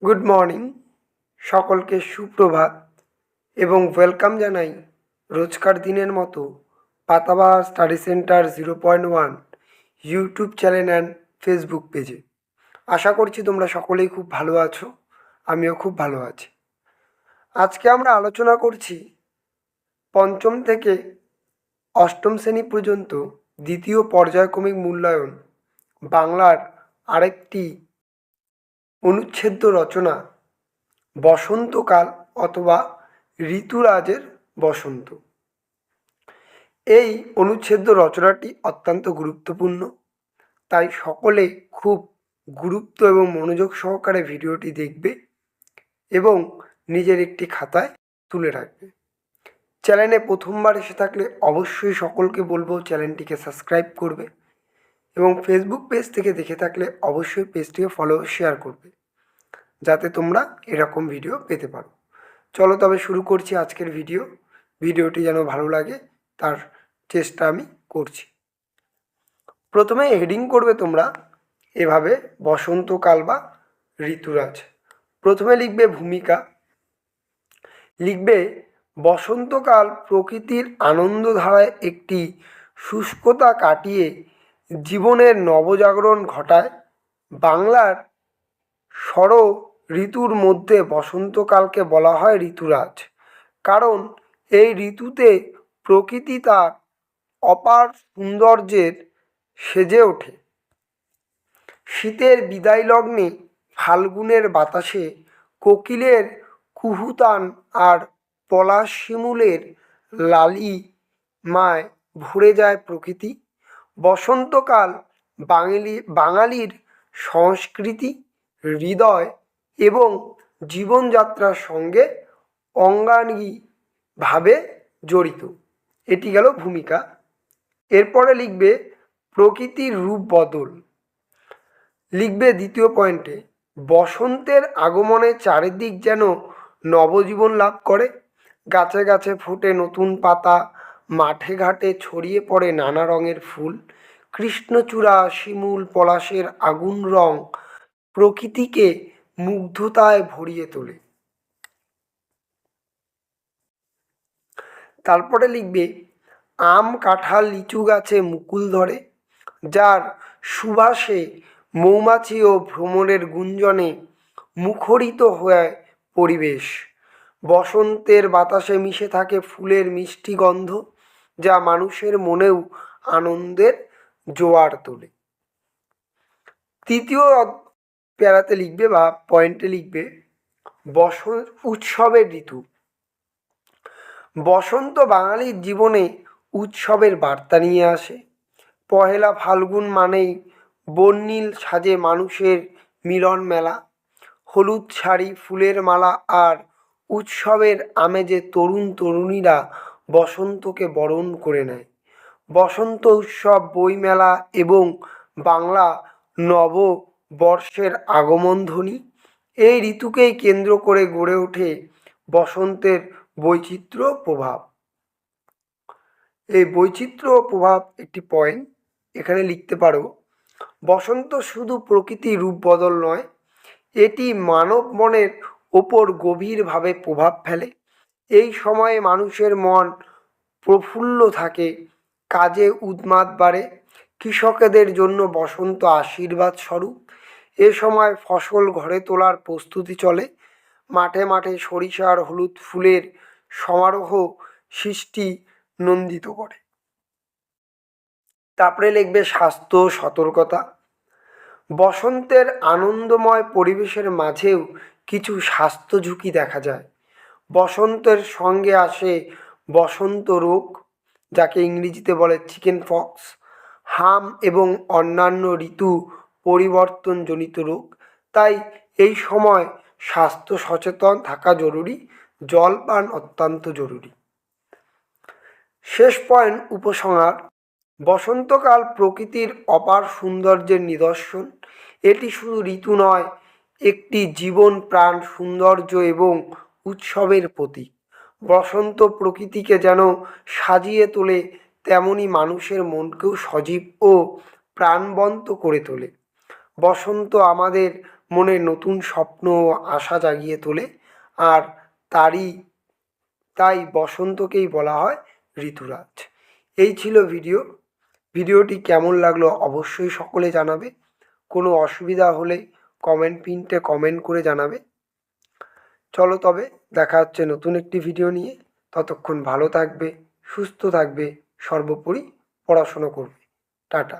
Good morning, সকলকে সুপ্রভাত এবং ওয়েলকাম জানাই রোজকার দিনের মতো Patabahar study centre 0.1 YouTube channel and Facebook পেজে। আশা করছি তোমরা সকলেই খুব ভালো আছো, আমিও খুব ভালো আছি। আজকে আমরা আলোচনা করছি পঞ্চম থেকে অষ্টম শ্রেণী পর্যন্ত দ্বিতীয় পর্যায়ক্রমিক মূল্যায়ন বাংলার আরেকটি অনুচ্ছেদ্য রচনা বসন্তকাল অথবা ঋতুরাজের বসন্ত। এই অনুচ্ছেদ্য রচনাটি অত্যন্ত গুরুত্বপূর্ণ, তাই সকলে খুব গুরুত্ব এবং মনোযোগ সহকারে ভিডিওটি দেখবে এবং নিজের একটি খাতায় তুলে রাখবে। চ্যানেলে প্রথমবার এসে থাকলে অবশ্যই সকলকে বলবো চ্যানেলটিকে সাবস্ক্রাইব করবে এবং ফেসবুক পেজ থেকে দেখে থাকলে অবশ্যই পেজটিকে ফলো শেয়ার করবে, যাতে তোমরা এরকম ভিডিও পেতে পারো। চলো তবে শুরু করছি আজকের ভিডিওটি যেন ভালো লাগে তার চেষ্টা আমি করছি। প্রথমে হেডিং করবে তোমরা এভাবে, বসন্তকাল বা ঋতুরাজ। প্রথমে লিখবে ভূমিকা, লিখবে বসন্তকাল প্রকৃতির আনন্দধারায় একটি শুষ্কতা কাটিয়ে জীবনের নবজাগরণ ঘটায়। বাংলার ষড় ঋতুর মধ্যে বসন্তকালকে বলা হয় ঋতুরাজ, কারণ এই ঋতুতে প্রকৃতি তার অপার সৌন্দর্যের সেজে ওঠে। শীতের বিদায় লগ্নে ফাল্গুনের বাতাসে কোকিলের কুহুতান আর পলাশ শিমুলের লালিমায় ভরে যায় প্রকৃতি। বসন্তকাল বাঙালির সংস্কৃতি, হৃদয় এবং জীবনযাত্রার সঙ্গে অঙ্গাঙ্গিভাবে জড়িত। এটি গেল ভূমিকা। এরপরে লিখবে প্রকৃতির রূপ বদল। লিখবে দ্বিতীয় পয়েন্টে, বসন্তের আগমনে চারিদিক যেন নবজীবন লাভ করে। গাছে গাছে ফোটে নতুন পাতা, মাঠে ঘাটে ছড়িয়ে পড়ে নানা রঙের ফুল। কৃষ্ণচূড়া, শিমুল, পলাশের আগুন রং প্রকৃতিকে মুগ্ধতায় ভরিয়ে তোলে। তারপরে লিখবে আম, কাঁঠাল, লিচু গাছে মুকুল ধরে, যার সুবাসে মৌমাছি ও ভ্রমরের গুঞ্জনে মুখরিত হয় পরিবেশ। বসন্তের বাতাসে মিশে থাকে ফুলের মিষ্টি গন্ধ, যা মানুষের মনেও আনন্দের জোয়ার তোলে। তৃতীয় প্যারাতে লিখবে বা পয়েন্টে লিখবে উৎসবের ঋতু। বসন্ত বাঙালির জীবনে উৎসবের বার্তা নিয়ে আসে। পহেলা ফাল্গুন মানেই বর্ণিল সাজে মানুষের মিলন মেলা। হলুদ শাড়ি, ফুলের মালা আর উৎসবের আমেজে তরুণ তরুণীরা বসন্তকে বরণ করে নেয়। বসন্ত উৎসব, বইমেলা এবং বাংলা নববর্ষের আগমন ধ্বনি। এই ঋতুকেই কেন্দ্র করে গড়ে ওঠে বসন্তের বৈচিত্র্য প্রভাব। এই বৈচিত্র্য প্রভাব একটি পয়েন্ট এখানে লিখতে পারো। বসন্ত শুধু প্রকৃতির রূপ বদল নয়, এটি মানব মনের ওপর গভীরভাবে প্রভাব ফেলে। এই সময়ে মানুষের মন প্রফুল্ল থাকে, কাজে উন্মাদ বাড়ে। কৃষকদের জন্য বসন্ত আশীর্বাদ স্বরূপ। এ সময় ফসল ঘরে তোলার প্রস্তুতি চলে। মাঠে মাঠে সরিষার হলুদ ফুলের সমারোহ সৃষ্টি নন্দিত করে। তারপরে লিখবে স্বাস্থ্য সতর্কতা। বসন্তের আনন্দময় পরিবেশের মাঝেও কিছু স্বাস্থ্য ঝুঁকি দেখা যায়। বসন্তের সঙ্গে আসে বসন্ত রোগ, যাকে ইংরেজিতে বলে চিকেন পক্স, হাম এবং অন্যান্য ঋতু পরিবর্তনজনিত রোগ। তাই এই সময় স্বাস্থ্য সচেতন থাকা জরুরি। জল পান অত্যন্ত জরুরি। শেষ পয়েন্ট, উপসংহার। বসন্তকাল প্রকৃতির অপার সৌন্দর্যের নিদর্শন। এটি শুধু ঋতু নয়, একটি জীবন, প্রাণ, সৌন্দর্য এবং উৎসবের প্রতীক। বসন্ত প্রকৃতিকে যেন সাজিয়ে তোলে, তেমনি মানুষের মনকেও সজীব ও প্রাণবন্ত করে তোলে। বসন্ত আমাদের মনে নতুন স্বপ্ন ও আশা জাগিয়ে তোলে। আর তাই বসন্তকেই বলা হয় ঋতুরাজ। এই ছিল ভিডিওটি কেমন লাগলো অবশ্যই সকলে জানাবে। কোনো অসুবিধা হলে পিনটে কমেন্ট করে জানাবে। চলো তবে দেখা হচ্ছে নতুন একটি ভিডিও নিয়ে। ততক্ষণ ভালো থাকবে, সুস্থ থাকবে, সর্বোপরি পড়াশুনো করবে। টাটা।